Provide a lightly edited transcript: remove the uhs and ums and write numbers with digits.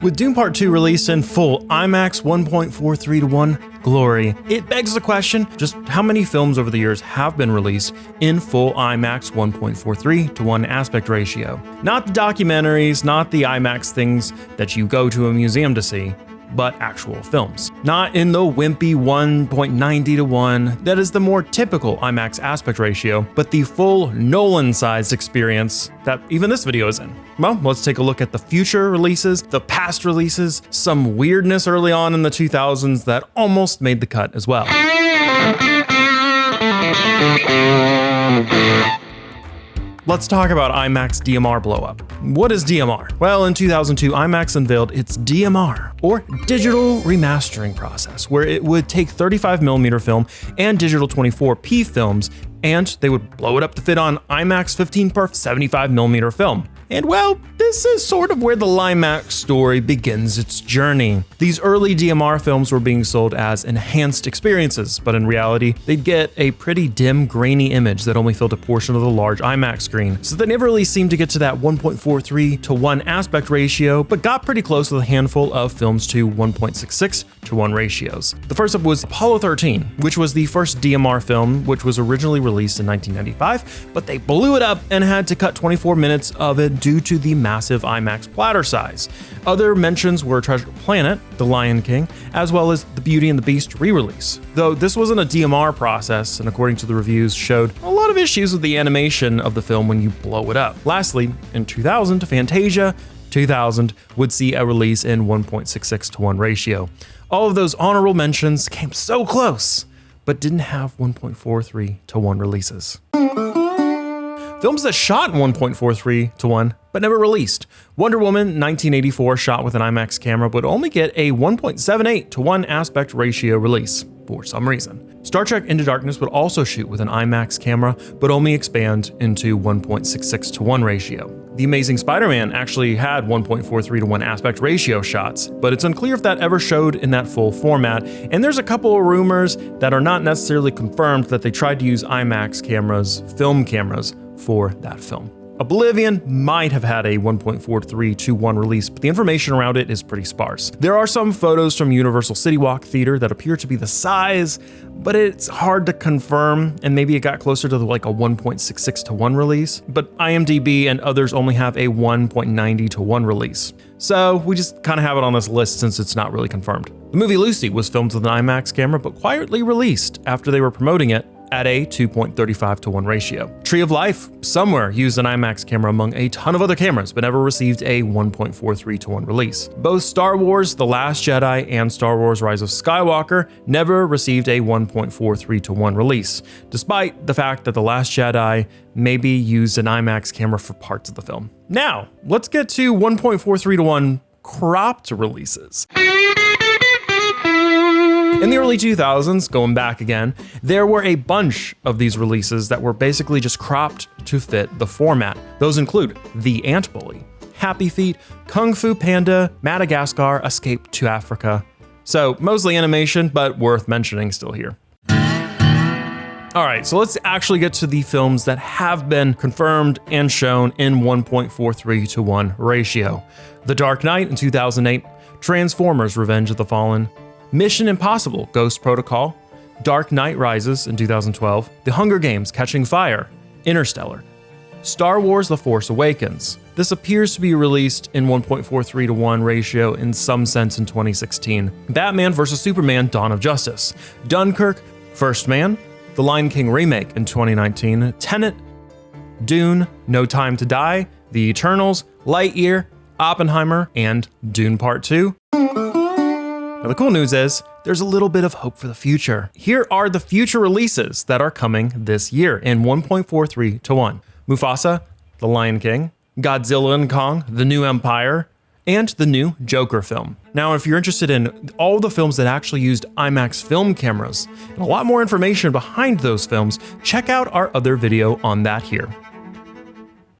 With Dune Part 2 released in full IMAX 1.43 to 1 glory, it begs the question, just how many films over the years have been released in full IMAX 1.43 to 1 aspect ratio? Not the documentaries, not the IMAX things that you go to a museum to see, but actual films. Not in the wimpy 1.90 to 1 that is the more typical IMAX aspect ratio, but the full Nolan-sized experience that even this video is in. Well, let's take a look at the future releases, the past releases, some weirdness early on in the 2000s that almost made the cut as well. Let's talk about IMAX DMR blowup. What is DMR? Well, in 2002, IMAX unveiled its DMR, or digital remastering process, where it would take 35mm film and digital 24p films, and they would blow it up to fit on IMAX 15x 75mm film. And well, this is sort of where the IMAX story begins its journey. These early DMR films were being sold as enhanced experiences, but in reality, they'd get a pretty dim, grainy image that only filled a portion of the large IMAX screen. So they never really seemed to get to that 1.43 to 1 aspect ratio, but got pretty close with a handful of films to 1.66 to 1 ratios. The first up was Apollo 13, which was the first DMR film, which was originally released in 1995, but they blew it up and had to cut 24 minutes of it due to the massive IMAX platter size. Other mentions were Treasure Planet, The Lion King, as well as The Beauty and the Beast re-release. Though this wasn't a DMR process, and according to the reviews, showed a lot of issues with the animation of the film when you blow it up. Lastly, in 2000, Fantasia 2000 would see a release in 1.66 to 1 ratio. All of those honorable mentions came so close, but didn't have 1.43 to 1 releases. Films that shot in 1.43 to 1 but never released. Wonder Woman 1984 shot with an IMAX camera would only get a 1.78 to 1 aspect ratio release for some reason. Star Trek Into Darkness would also shoot with an IMAX camera but only expand into 1.66 to 1 ratio. The Amazing Spider-Man actually had 1.43 to 1 aspect ratio shots, but it's unclear if that ever showed in that full format, and there's a couple of rumors that are not necessarily confirmed that they tried to use IMAX cameras, film cameras, for that film. Oblivion might have had a 1.43 to 1 release, but the information around it is pretty sparse. There are some photos from Universal City Walk Theater that appear to be the size, but it's hard to confirm, and maybe it got closer to like a 1.66 to 1 release, but IMDb and others only have a 1.90 to 1 release. So we just kind of have it on this list since it's not really confirmed. The movie Lucy was filmed with an IMAX camera, but quietly released after they were promoting it at a 2.35 to 1 ratio. Tree of Life somewhere used an IMAX camera among a ton of other cameras, but never received a 1.43 to 1 release. Both Star Wars The Last Jedi and Star Wars Rise of Skywalker never received a 1.43 to 1 release, despite the fact that The Last Jedi maybe used an IMAX camera for parts of the film. Now, let's get to 1.43 to 1 cropped releases. In the early 2000s, going back again, there were a bunch of these releases that were basically just cropped to fit the format. Those include The Ant Bully, Happy Feet, Kung Fu Panda, Madagascar, Escape to Africa. So mostly animation, but worth mentioning still here. Alright, so let's actually get to the films that have been confirmed and shown in 1.43 to 1 ratio. The Dark Knight in 2008, Transformers Revenge of the Fallen, Mission Impossible Ghost Protocol, Dark Knight Rises in 2012, The Hunger Games Catching Fire, Interstellar, Star Wars The Force Awakens. This appears to be released in 1.43 to 1 ratio in some sense in 2016. Batman vs. Superman Dawn of Justice, Dunkirk, First Man, The Lion King Remake in 2019, Tenet, Dune, No Time to Die, The Eternals, Lightyear, Oppenheimer, and Dune Part 2. Now the cool news is, there's a little bit of hope for the future. Here are the future releases that are coming this year in 1.43 to 1. Mufasa, The Lion King, Godzilla and Kong, The New Empire, and the new Joker film. Now, if you're interested in all the films that actually used IMAX film cameras, and a lot more information behind those films, check out our other video on that here.